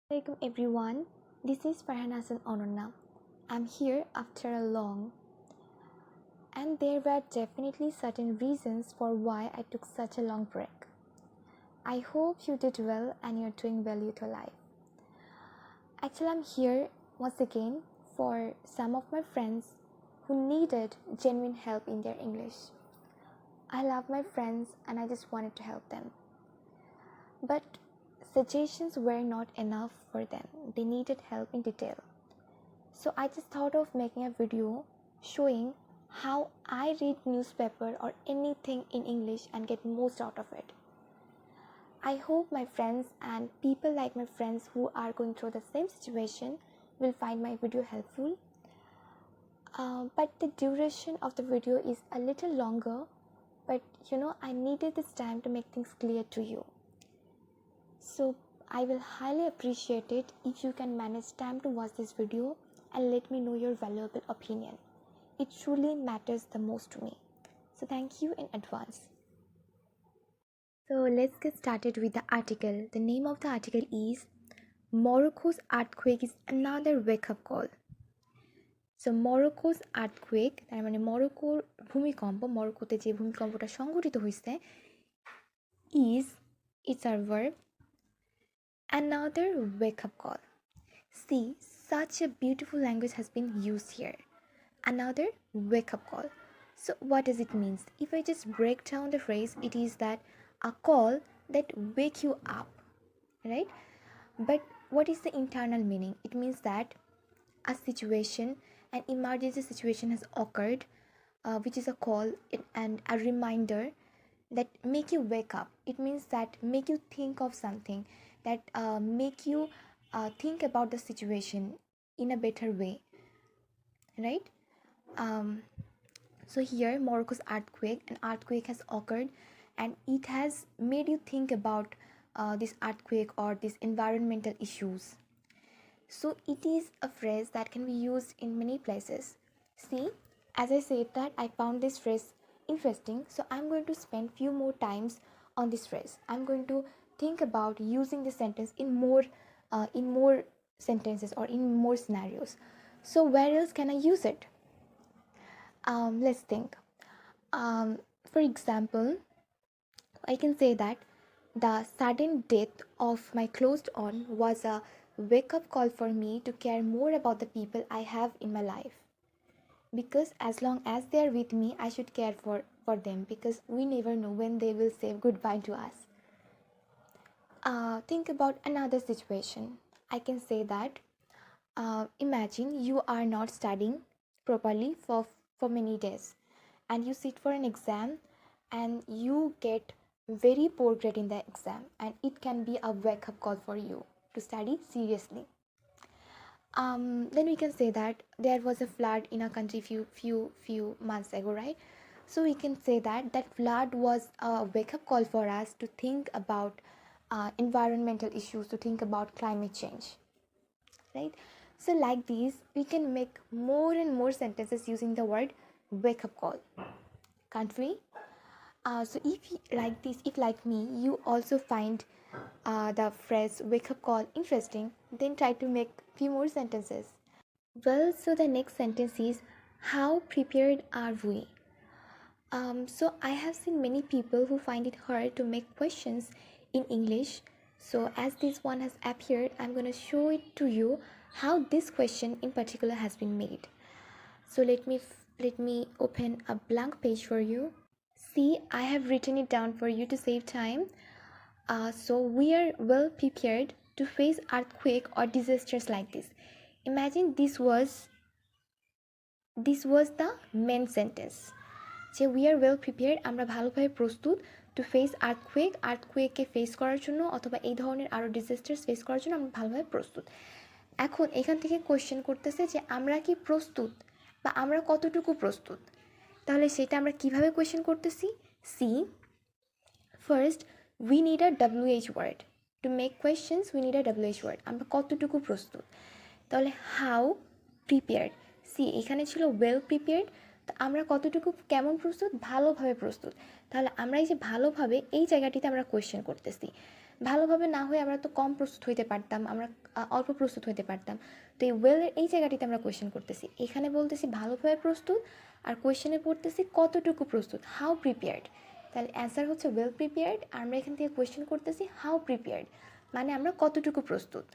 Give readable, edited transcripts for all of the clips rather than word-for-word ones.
Welcome everyone, this is Farhan Hassan Ononna. I'm here after a long, and there were definitely certain reasons for why I took such a long break. I hope you did well and you're doing well with your life. Actually, I'm here once again for some of my friends who needed genuine help in their English. I love my friends and I just wanted to help them. But suggestions were not enough for them, they needed help in detail. So I just thought of making a video showing how I read newspaper or anything in English and get most out of it. I hope my friends and people like my friends who are going through the same situation will find my video helpful. But the duration of the video is a little longer, but I needed this time to make things clear to you. So I will highly appreciate it if you can manage time to watch this video and let me know your valuable opinion. It truly matters the most to me. So thank you in advance. So let's get started with the article. The name of the article is Morocco's earthquake is another wake-up call. So Morocco's earthquake, তার মানে মরক্কোর ভূমিকম্প, মরক্কোতে যে ভূমিকম্পটা সংঘটিত হয়েছে, is it's a verb, another wake-up call. See, such a beautiful language has been used here. Another wake-up call. So what does it mean? If I just break down the phrase, it is that a call that wake you up, right? But what is the internal meaning? It means that a situation, an emergency situation has occurred, which is a call and a reminder that make you wake up. It means that make you think of something, that make you think about the situation in a better way, right? So here Morocco's earthquake, an earthquake has occurred and it has made you think about this earthquake or these environmental issues. So it is a phrase that can be used in many places. See, as I said that I found this phrase interesting, so I'm going to spend few more times on this phrase. I'm going to think about using this sentence in more sentences or in more scenarios. So where else can I use it? Let's think. For example, I can say that the sudden death of my closed aunt was a wake-up call for me to care more about the people I have in my life. Because as long as they are with me, I should care for them, because we never know when they will say goodbye to us. Think about another situation. I can say that imagine you are not studying properly for many days and you sit for an exam and you get very poor grade in the exam, and it can be a wake-up call for you to study seriously. Then we can say that there was a flood in a country few months ago, right? So we can say that that flood was a wake-up call for us to think about environmental issues, to think about climate change, right? So like these, we can make more and more sentences using the word wake-up call, can't we? So if like me, you also find the phrase wake-up call interesting, then try to make few more sentences. Well, so the next sentence is, how prepared are we? So I have seen many people who find it hard to make questions in English. So as this one has appeared, I'm going to show it to you how this question in particular has been made. So let me open a blank page for you. See, I have written it down for you to save time. So we are well prepared to face earthquake or disasters like this. Imagine this was the main sentence. যে we are well prepared, আমরা ভালোভাবে প্রস্তুত to face earthquake face করার জন্য, অথবা এই ধরনের আরও ডিজাস্টার্স ফেস করার জন্য আমরা ভালোভাবে প্রস্তুত। এখন এখান থেকে কোয়েশ্চেন করতেছে যে আমরা কি প্রস্তুত বা আমরা কতটুকু প্রস্তুত। তাহলে সেটা আমরা কিভাবে কোয়েশ্চেন করতেছি? See, first we need a WH word to make questions. We need a WH word, আমরা কতটুকু প্রস্তুত। তাহলে হাউ প্রিপেয়ার্ড, সি এখানে ছিল ওয়েল প্রিপেয়ার্ড, তো আমরা কতটুকু কেমন প্রস্তুত? ভালোভাবে প্রস্তুত। তাহলে আমরা এই যে ভালোভাবে, এই জায়গাটিতে আমরা কোয়েশ্চেন করতেছি। ভালোভাবে না হয়ে আমরা তো কম প্রস্তুত হইতে পারতাম, আমরা অল্প প্রস্তুত হইতে পারতাম। তো এই ওয়েলের এই জায়গাটিতে আমরা কোয়েশ্চেন করতেছি, এখানে বলতেছি ভালোভাবে প্রস্তুত, আর কোয়েশ্চেনে পড়তেছি কতটুকু প্রস্তুত, হাউ প্রিপেয়ার্ড। তাহলে অ্যান্সার হচ্ছে ওয়েল প্রিপেয়ার্ড, আর আমরা এখান থেকে কোয়েশ্চেন করতেছি হাউ প্রিপেয়ার্ড, মানে আমরা কতটুকু প্রস্তুত।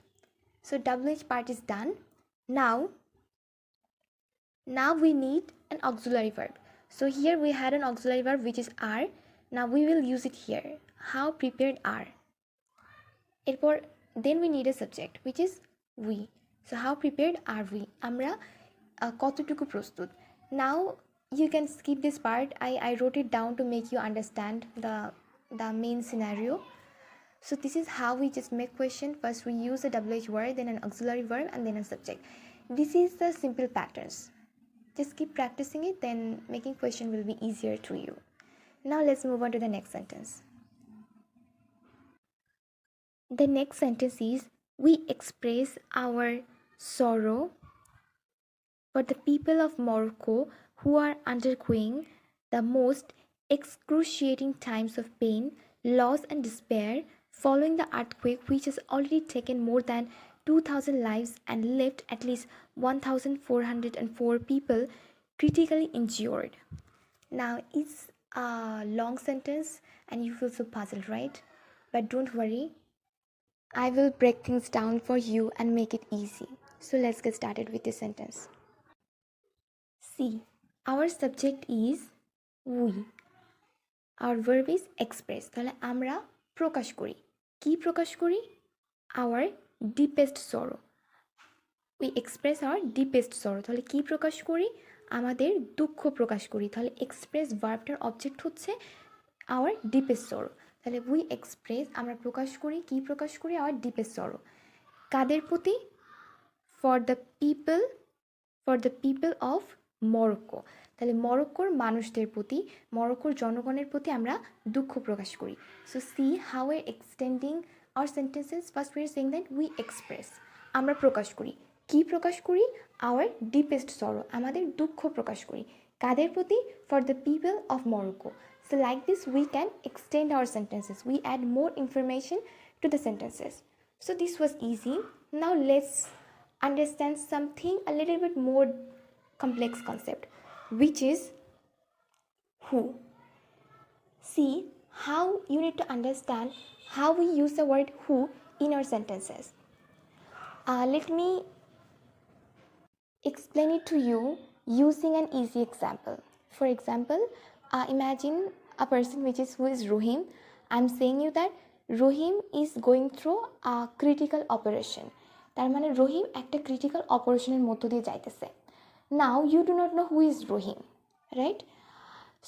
So WH part is done. Now we need an auxiliary verb. So here we had an auxiliary verb which is are. Now we will use it here. How prepared are. Then we need a subject which is we. So how prepared are we? Amra কতটুকু প্রস্তুত. Now you can skip this part. I wrote it down to make you understand the main scenario. So this is how we just make question. First we use a WH word, then an auxiliary verb, and then a subject. This is the simple patterns. Just keep practicing it, then making question will be easier to you. Now let's move on to the next sentence. The next sentence is, we express our sorrow for the people of Morocco who are undergoing the most excruciating times of pain, loss, and despair following the earthquake, which has already taken more than 2,000 lives and left at least 1,404 people critically injured. Now, it's a long sentence and you feel so puzzled, right? But don't worry, I will break things down for you and make it easy. So let's get started with this sentence. See, our subject is we. Our verb is express. তাহলে আমরা প্রকাশ করি। কি প্রকাশ করি? Our deepest sorrow. We express our deepest sorrow. তাহলে কি প্রকাশ করি? আমাদের দুঃখ প্রকাশ করি। তাহলে express ভার্বটার অবজেক্ট হচ্ছে our deepest sorrow. তাহলে we express, আমরা প্রকাশ করি, কি প্রকাশ করি? Our deepest sorrow. কাদের প্রতি? For the people of Morocco. তাহলে মরক্কোর মানুষদের প্রতি, মরক্কোর জনগণের প্রতি আমরা দুঃখ প্রকাশ করি। So see how a extending our sentences. First we are saying that we express, আমরা প্রকাশ করি। কি প্রকাশ করি? আওয়ার ডিপেস্ট সরো, আমাদের দুঃখ প্রকাশ করি। কাদের প্রতি? For the people of Morocco. So like this we can extend our sentences, we add more information to the sentences. So this was easy. Now let's understand something a little bit more complex concept, which is who. See how you need to understand how we use the word who in our sentences. Let me explain it to you using an easy example. For example, imagine a person who is Rohim. I'm saying you that Rohim is going through a critical operation. তার মানে রহিম একটা critical অপারেশনের মধ্য দিয়ে যাইতেছে। Now you do not know who is Rohim, right?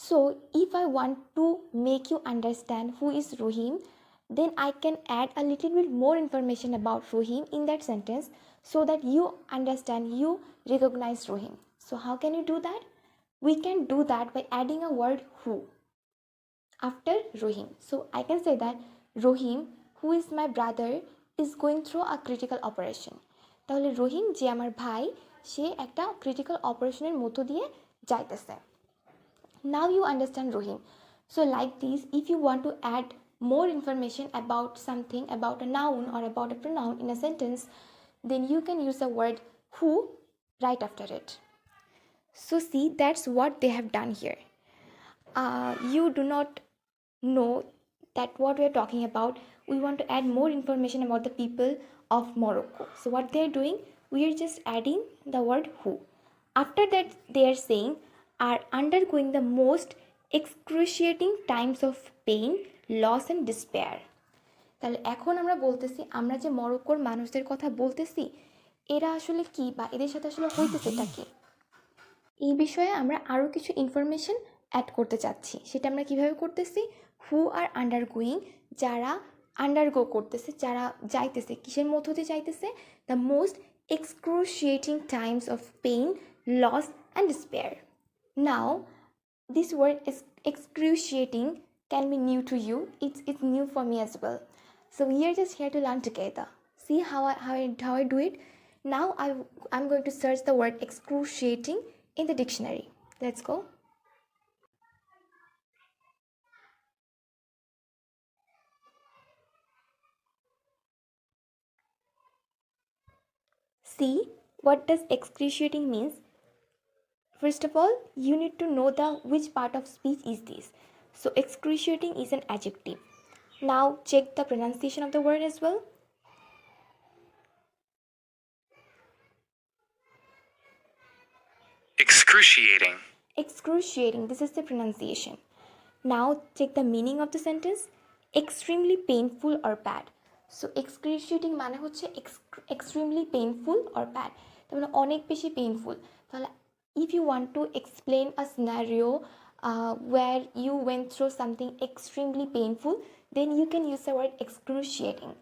So if I want to make you understand who is Rohim, then I can add a little bit more information about Rohim in that sentence so that you understand, you recognize Rohim. So how can you do that? We can do that by adding a word who after Rohim. So I can say that Rohim, who is my brother, is going through a critical operation. তাহলে রহিম যে আমার ভাই, সে একটা critical অপারেশনের মধ্য দিয়ে যাইতেছে। Now you understand Rohim. So like this, if you want to add more information about something, about a noun or about a pronoun in a sentence, then you can use the word who right after it. So see, that's what they have done here. You do not know that what we are talking about. We want to add more information about the people of Morocco. So what they are doing, we are just adding the word who. After that, they are saying are undergoing the most excruciating times of pain, loss and despair. তাহলে এখন আমরা বলতেছি, আমরা যে মরক্কোর মানুষদের কথা বলতেছি, এরা আসলে কি বা এদের সাথে আসলে হইতেছেটা কি, এই বিষয়ে আমরা আরও কিছু ইনফরমেশন অ্যাড করতে চাচ্ছি। সেটা আমরা কিভাবে করতেছি? হু আর আন্ডারগোয়িং, যারা আন্ডারগো করতেছে, যারা যাইতেছে, কিসের মধ্য দিয়ে যাইতেছে? The most excruciating times of pain, loss and despair. Now this word is excruciating can be new to you. It's new for me as well. So we are just here to learn together. See how I do it. Now I'm going to search the word excruciating in the dictionary. Let's go. See, what does excruciating means? First of all, you need to know the which part of speech is this. So excruciating is an adjective. Now check the pronunciation of the word as well. Excruciating. Excruciating, this is the pronunciation. Now check the meaning of the sentence. Extremely painful or bad. So excruciating মানে হচ্ছে extremely painful or bad, তার মানে অনেক বেশি painful. তাহলে if you want to explain a scenario where you went through something extremely painful, then you can use the word excruciating.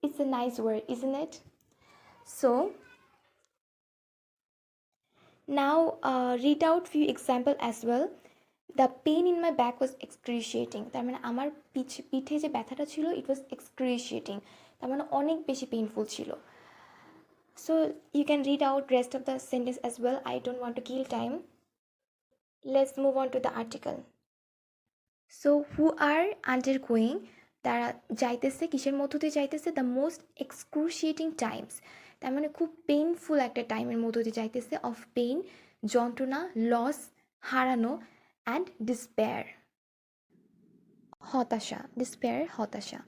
It's a nice word, isn't it? So now read out few example as well. The pain in my back was excruciating. তার মানে আমার পিঠে যে ব্যথাটা ছিল, it was excruciating, তার মানে অনেক বেশি পেইনফুল ছিল। So you can read out rest of the sentence as well. I don't want to kill time. Let's move on to the article. So who are undergoing, তারা যাইতেছে কিসের মধ্য দিয়ে যাইতেছে? দ্য মোস্ট এক্সক্রুশিয়েটিং টাইমস, তার মানে খুব painful একটা টাইমের মধ্য দিয়ে যাইতেছে। অফ পেইন, যন্ত্রণা, লস, হারানো, অ্যান্ড ডিসপেয়ার, হতাশা, ডিসপেয়ার, হতাশা।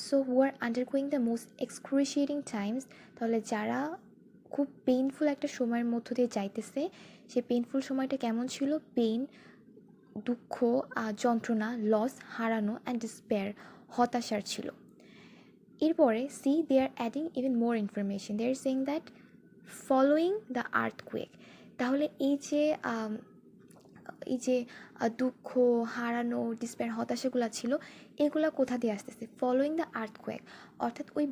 So who are undergoing the most excruciating times, তাহলে যারা খুব পেইনফুল একটা সময়ের মধ্য দিয়ে যাইতেছে, সেই পেইনফুল সময়টা কেমন ছিল? পেইন, দুঃখ, যন্ত্রণা, লস, হারানো, অ্যান্ড ডিসপেয়ার, হতাশার ছিল। এরপরে see they are adding even more information. They are saying that following the earthquake, তাহলে এই যে দুঃখ, হারানো, ডিসপেয়ার, হতাশাগুলো ছিল, এগুলো কোথা দিয়ে আসতেছে? ফলোয়িং দ্য আর্থকুয়েক, অর্থাৎ ওই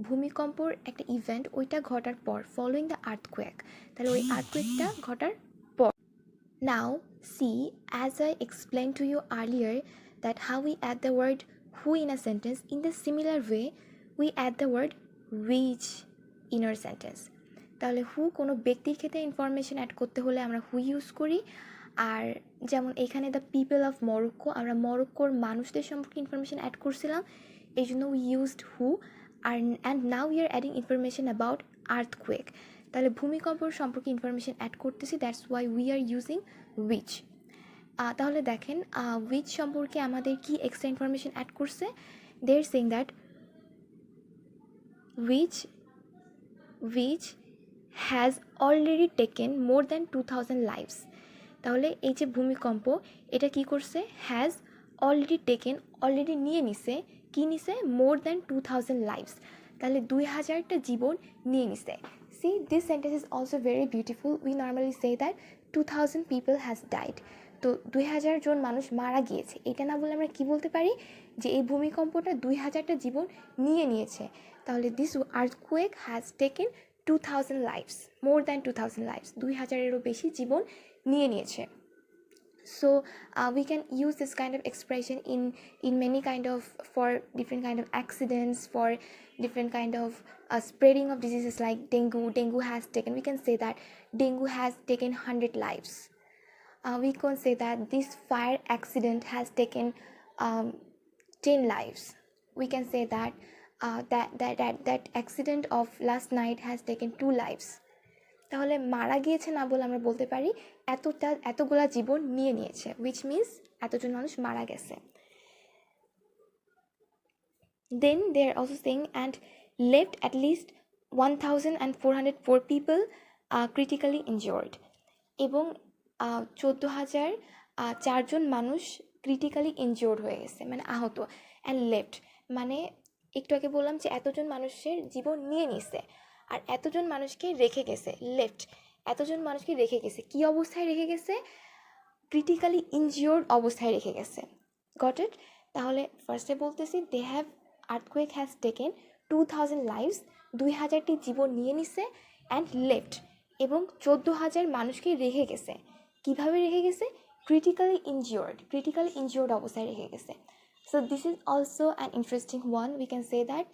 ভূমিকম্পর একটা ইভেন্ট, ওইটা ঘটার পর, ফলোয়িং দ্য আর্থকুয়েক, তাহলে ওই আর্থকুয়েকটা ঘটার পর। Now see, as I explain to you earlier that how we add the word who in a sentence, in the similar way we add the word which in our sentence. তাহলে হু কোনো ব্যক্তির ক্ষেত্রে information add করতে হলে আমরা হু use করি। আর যেমন এখানে দ্য পিপল অফ মরক্কো, আমরা মরক্কোর মানুষদের সম্পর্কে ইনফরমেশন অ্যাড করছিলাম, এই জন্য উই ইউজড হু। আর and now we are adding information about earthquake, তাহলে ভূমিকম্পর সম্পর্কে ইনফরমেশন অ্যাড করতেছি, that's why we are using which. তাহলে দেখেন উইচ সম্পর্কে আমাদের কি এক্সট্রা ইনফরমেশন অ্যাড করছে। They are saying that which has already taken more than 2000 lives। তাহলে এই যে ভূমিকম্প, এটা কি করছে? হ্যাজ অলরেডি টেকেন, অলরেডি নিয়ে নিছে, কি নিছে? মোর দ্যান 2000 লাইভস, তাহলে 2000টা জীবন নিয়ে নিছে। C this sentence is also very beautiful. We normally say that 2000 people has died, তো 2000 জন মানুষ মারা গিয়েছে। এটা না বলে আমরা কি বলতে পারি? যে এই ভূমিকম্পটা 2000টা জীবন নিয়ে নিয়েছে। তাহলে this earthquake has taken 2000 lives, more than 2000 lives, 2000-এরও বেশি জীবন নিয়ে নিয়েছে। So we can use this kind of expression in many kind of, for different kind of accidents, for different kind of spreading of diseases like dengue has taken, we can say that dengue has taken 100 lives. We can say that this fire accident has taken 10 lives. We can say that that accident of last night has taken 2 lives. তাহলে মারা গিয়েছে না বলে আমরা বলতে পারি এতগুলা জীবন নিয়ে নিয়েছে, which means এতজন মানুষ মারা গেছে। Then they are also saying and left at least 1404 people critically injured, এবং 14,004 জন মানুষ ক্রিটিক্যালি ইনজিওর্ড হয়ে গেছে, মানে আহত। অ্যান্ড লেফট মানে একটু আগে বললাম যে এতজন মানুষের জীবন নিয়ে নিছে, আর এতজন মানুষকে রেখে গেছে। লেফট, এতজন মানুষকে রেখে গেছে, কি অবস্থায় রেখে গেছে? ক্রিটিক্যালি ইনজিওর্ড অবস্থায় রেখে গেছে। Got it? তাহলে ফার্স্টে বলতেছি they have earthquake has taken 2000 lives, 2000টি জীবন নিয়ে নিছে। অ্যান্ড লেফট, এবং 14,000 মানুষকে রেখে গেছে। কিভাবে রেখে গেছে? ক্রিটিক্যালি ইনজিওর্ড অবস্থায় রেখে গেছে। So this is also an interesting one. We can say that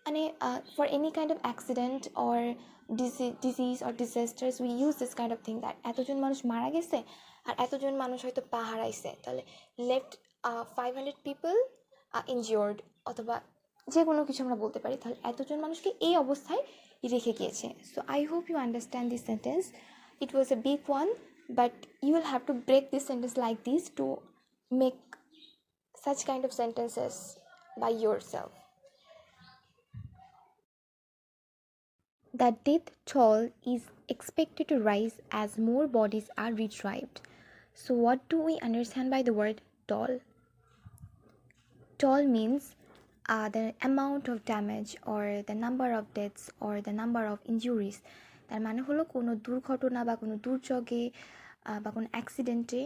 মানে for any kind of accident or disease or disasters we use this kind of thing, that এতজন মানুষ মারা গেছে আর এতজন মানুষ হয়তো পা হারাইছে, তাহলে left 500 people injured অথবা যে কোনো কিছু আমরা বলতে পারি। তাহলে এতজন মানুষকে এই অবস্থায় রেখে গিয়েছে। So I hope you understand this sentence. It was a big one, but you will have to break this sentence like this to make such kind of sentences by yourself. The death toll is expected to rise as more bodies are retrieved. So what do we understand by the word toll? Toll means the amount of damage or the number of deaths or the number of injuries. তার মানে হলো কোনো দুর্ঘটনা বা কোনো দুর্যোগে বা কোনো অ্যাক্সিডেন্টে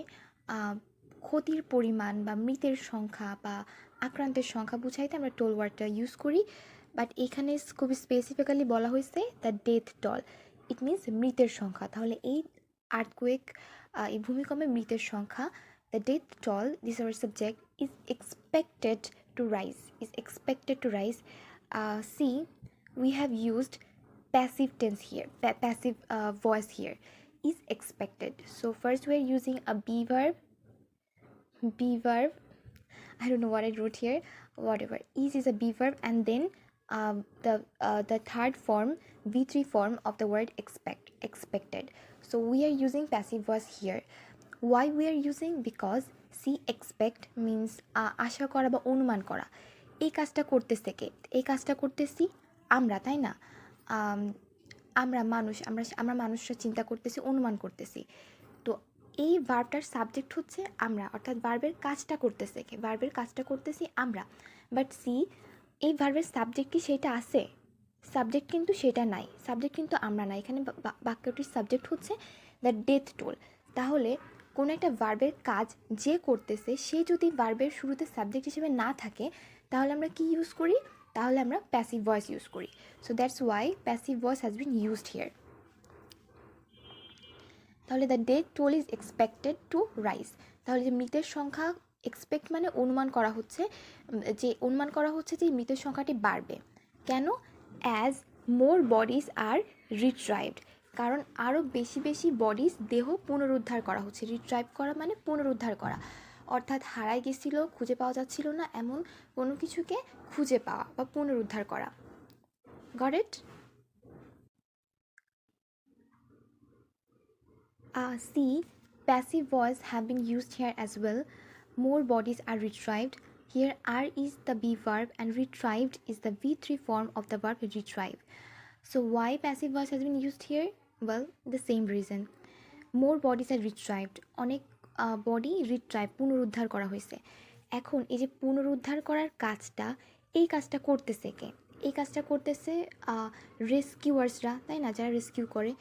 ক্ষতির পরিমাণ বা মৃতের সংখ্যা বা আক্রান্তের সংখ্যা বুঝাইতে আমরা টোল ওয়ার্ডটা ইউজ করি। বাট এখানে খুবই স্পেসিফিক্যালি বলা হয়েছে the death toll, it means মৃতের সংখ্যা। তাহলে এই আর্থকুয়েক, এই ভূমিকম্পে মৃতের সংখ্যা, the death toll, this is our subject, is expected to rise. See, we have used passive tense here, passive voice here, is expected. So first we are using a be verb, I don't know what I wrote here, whatever. Is a be verb, and then the third form, V3 form of the word expected. So we are using passive voice here. Why we are using? Because see, expect means আশা করা বা অনুমান করা। এই কাজটা করতেছে কে? এই কাজটা করতেছি আমরা, তাই না? আমরা মানুষরা চিন্তা করতেছি, অনুমান করতেছি। তো এই ভার্বটার সাবজেক্ট হচ্ছে আমরা, অর্থাৎ ভার্বের কাজটা করতেছে কে? ভার্বের কাজটা করতেছি আমরা। বাট সি, এই ভার্বের সাবজেক্ট কি সেটা আছে? সাবজেক্ট কিন্তু সেটা নাই, সাবজেক্ট কিন্তু আমরা না। এখানে বাক্যটির সাবজেক্ট হচ্ছে দ্য ডেথ টোল। তাহলে কোনো একটা ভার্বের কাজ যে করতেছে সে যদি ভার্বের শুরুতে সাবজেক্ট হিসেবে না থাকে, তাহলে আমরা কি ইউজ করি? তাহলে আমরা প্যাসিভ ভয়েস ইউজ করি। So that's why passive voice has been used here. তাহলে the death toll is expected to rise. তাহলে যে মৃতের সংখ্যা, এক্সপেক্ট মানে অনুমান করা হচ্ছে, যে মৃতের সংখ্যাটি বাড়বে। কেন? অ্যাজ মোর বডিজ আর রিট্রাইভড, কারণ আরও বেশি বডিজ, দেহ পুনরুদ্ধার করা হচ্ছে। রিট্রাইভ করা মানে পুনরুদ্ধার করা, অর্থাৎ হারাই গেছিল, খুঁজে পাওয়া যাচ্ছিল না এমন কোনো কিছুকে খুঁজে পাওয়া বা পুনরুদ্ধার করা। Got it? See, passive voice have been used here as well. More bodies are retrieved. Here are is the be verb and retrieved is the V3 form of the verb retrieve. So why passive voice has been used here? Well, the same reason. More bodies are retrieved. অনেক body retrieve, পুনরুদ্ধার করা হয়েছে। এখন এই যে পুনরুদ্ধার করার কাজটা, এই কাজটা করতেছে কে? এই কাজটা করতেছে রেস্কিউয়ার্সরা, তাই না? যারা রেস্কিউ করে।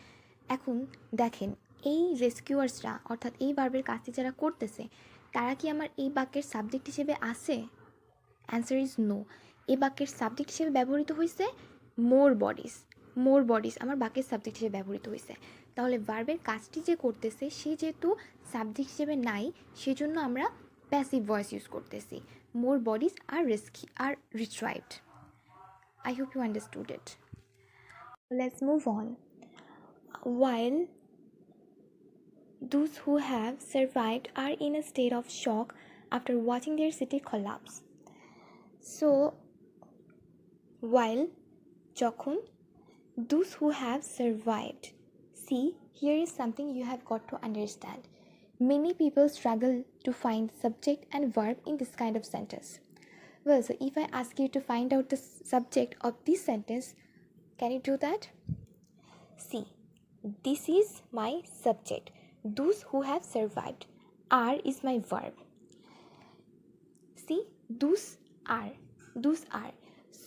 এখন দেখেন, এই রেস্কিউয়ার্সরা অর্থাৎ এই ভার্বের কাজটি যারা করতেছে, তারা কি আমার এই বাক্যের সাবজেক্ট হিসেবে আছে? Answer is no. এই বাক্যের সাবজেক্ট হিসেবে ব্যবহৃত হয়েছে মোর বডিজ আমার বাক্যের সাবজেক্ট হিসেবে ব্যবহৃত হয়েছে। তাহলে ভার্বের কাজটি যে করতেছে সে যেহেতু সাবজেক্ট হিসেবে নাই, সেজন্য আমরা প্যাসিভ ভয়েস ইউজ করতেছি। More bodies are retrieved. I hope you understood it. Let's move on. While those who have survived are in a state of shock after watching their city collapse. So, while যখন those who have survived, see, here is something you have got to understand. Many people struggle to find subject and verb in this kind of sentence. Well, so if I ask you to find out the subject of this sentence, can you do that? See, this is my subject. Those who have survived. Are is my verb. See, those are.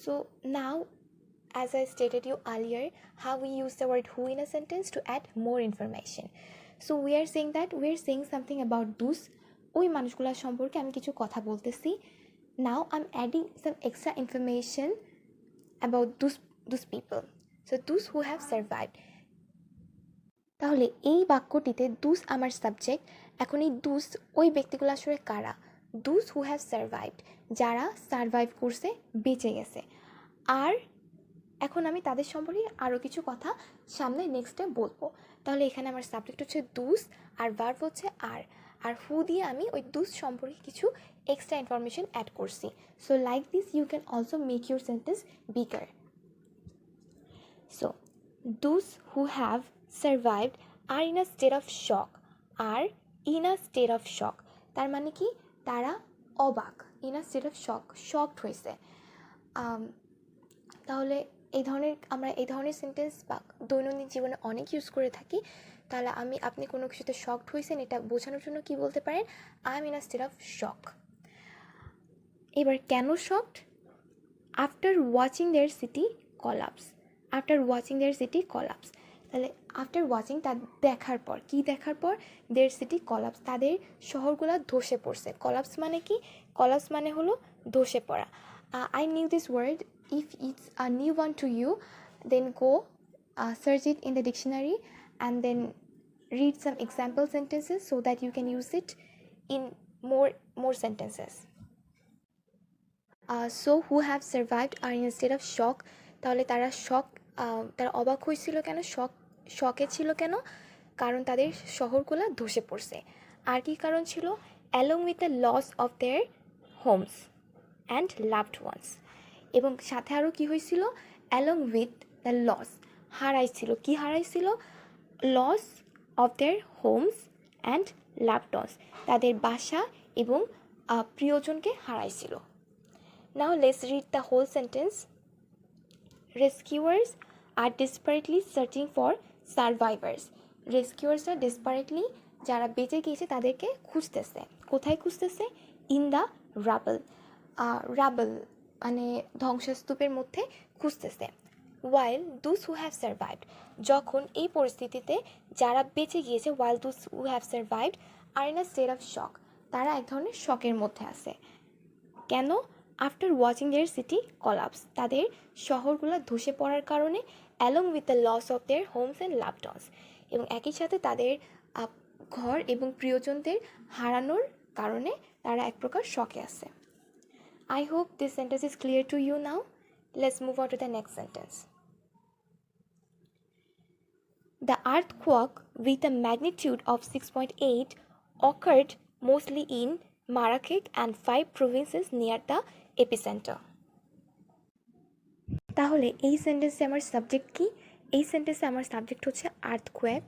So now, as I stated you earlier, how we use the word who in a sentence to add more information. So we are saying something about those. ওই মানুষগুলোর সম্পর্কে আমি কিছু কথা বলতেছি। Now I'm adding some extra information about those people. So those who have survived. তাহলে এই বাক্যটিতে দুস আমার সাবজেক্ট। এখন এই দুস ওই ব্যক্তিগুলো আসলে কারা? দুস হু হ্যাভ সার্ভাইভড, যারা সার্ভাইভ করছে, বেঁচে গেছে। আর এখন আমি তাদের সম্পর্কে আরও কিছু কথা সামনে নেক্সটে বলবো। তাহলে এখানে আমার সাবজেক্ট হচ্ছে দুস আর ভার্ব হচ্ছে আর হু দিয়ে আমি ওই দুস সম্পর্কে কিছু extra information add করছি. So like this you can also make your sentence bigger. So those who have survived are in a state of shock. Are in a state of shock. তার মানে কি তারা অবাক, in a state of shock, shocked হয়েছে. তাহলে আমরা এই ধরনের সেন্টেন্স বা দৈনন্দিন জীবনে অনেক ইউজ করে থাকি. তাহলে আপনি কোনো কিছুতে শকড হয়েছেন এটা বোঝানোর জন্য কি বলতে পারেন, I am in a state of শক. এবার কেন shocked? After watching their city collapse. After watching their city collapse, তাহলে আফটার ওয়াচিং তার দেখার পর, কি দেখার পর? দেয়ার সিটি কলাপস, তাদের শহরগুলো ধসে পড়ছে. কলাপস মানে কি? কলাপস মানে হলো ধসে পড়া. I knew this word. If it's a new one to you, then go search it in the dictionary and then read some example sentences so that you can use it in more sentences. So who have survived are in a state of shock. তাহলে তারা অবাক হয়েছিল কেন? শকে ছিল কেন? কারণ তাদের শহরগুলো ধসে পড়ছে. আর কি কারণ ছিল? along with the loss of their homes and loved ones. এবং সাথে আরও কী হয়েছিল? along with the loss, হারাইছিল. কি হারাইছিল? loss of their homes and loved ones, তাদের বাসা এবং প্রিয়জনকে হারাইছিল. Now let's read the whole sentence. Rescuers are desperately searching for survivors. Rescuers are desperately, যারা বেঁচে গিয়েছে তাদেরকে খুঁজতেছে. কোথায় খুঁজতেছে? in the rubble. rubble মানে ধ্বংসস্তূপের মধ্যে খুঁজতেছে. while those who have survived, যখন এই পরিস্থিতিতে যারা বেঁচে গিয়েছে, while those who have survived are in a state of shock, তারা এক ধরনের শকের মধ্যে আছে. কেন? After watching their city collapse, তাদের শহরগুলো ধসে পড়ার কারণে, along with the loss of their homes and loved ones, এবং একই সাথে তাদের ঘর এবং প্রিয়জনদের হারানোর কারণে তারা এক প্রকার শকে আছে. I hope this sentence is clear to you now. Let's move on to the next sentence. The earthquake with a magnitude of 6.8 occurred mostly in Marrakech and 5 provinces near the epicenter. তাহলে এই সেন্টেন্সে আমার subject কি? এই সেন্টেন্সে আমার subject হচ্ছে earthquake.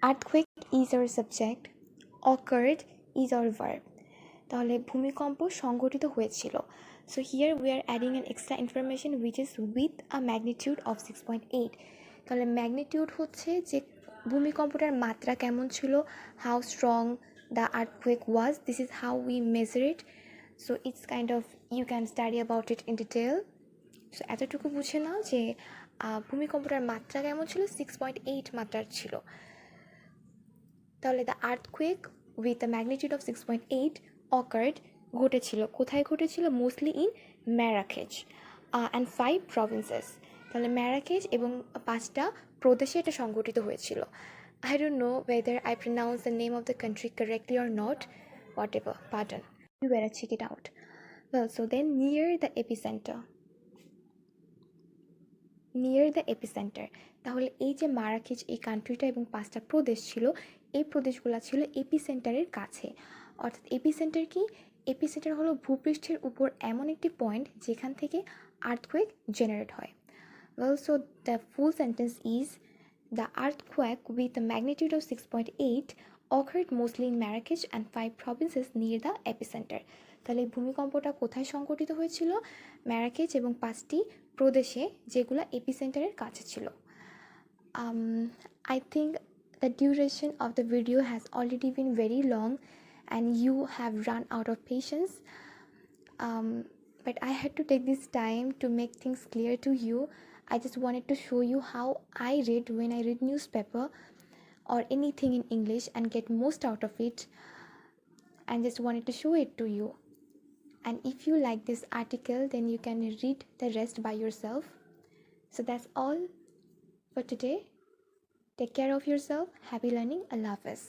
Earthquake is our subject, occurred is our verb. তাহলে ভূমিকম্প সংঘটিত হয়েছিল. So here we are adding an extra information which is with a magnitude of 6.8. তাহলে ম্যাগনিটিউড হচ্ছে যে ভূমিকম্পটার মাত্রা কেমন ছিল, how strong the earthquake was. This is how we measure it. So it's kind of, you can study about it in detail. So এতটুকু বুঝে নাও যে ভূমিকম্পটার মাত্রা কেমন ছিল, 6.8 মাত্রার ছিল. তাহলে the earthquake with a magnitude of 6.8 occurred, ঘটেছিল. কোথায় ঘটেছিল? Mostly in Marrakech and 5 provinces. তাহলে ম্যারাকেচ এবং 5টা প্রদেশে এটা সংঘটিত হয়েছিল. I don't know whether I pronounce the name of the country correctly or not. Whatever, pardon. You better check it out. Well, so then near the epicenter. Near the epicentre. তাহলে এই যে মারাকেচ, এই কান্ট্রিটা এবং 5টা প্রদেশ ছিল, এই প্রদেশগুলো ছিল এপিসেন্টারের কাছে. অর্থাৎ এপিসেন্টার কি? এপিসেন্টার হলো ভূপৃষ্ঠের উপর এমন একটি পয়েন্ট যেখান থেকে আর্থকোয়েক জেনারেট হয়. Well, so the full sentence is, the earthquake with a magnitude of 6.8 occurred mostly in Marrakech and 5 provinces near the epicenter. তাহলে ভূমিকম্পটা কোথায় সংঘটিত হয়েছিল? ম্যারাকেচ এবং 5টি প্রদেশে, যেগুলো এপিসেন্টারের কাছে ছিল. I think the duration of the video has already been very long and you have run out of patience. But I had to take this time to make things clear to you. I just wanted to show you how I read when I read newspaper or anything in English and get most out of it, and just wanted to show it to you. And if you like this article, then you can read the rest by yourself. So that's all for today. Take care of yourself. Happy learning. Allah Hafiz.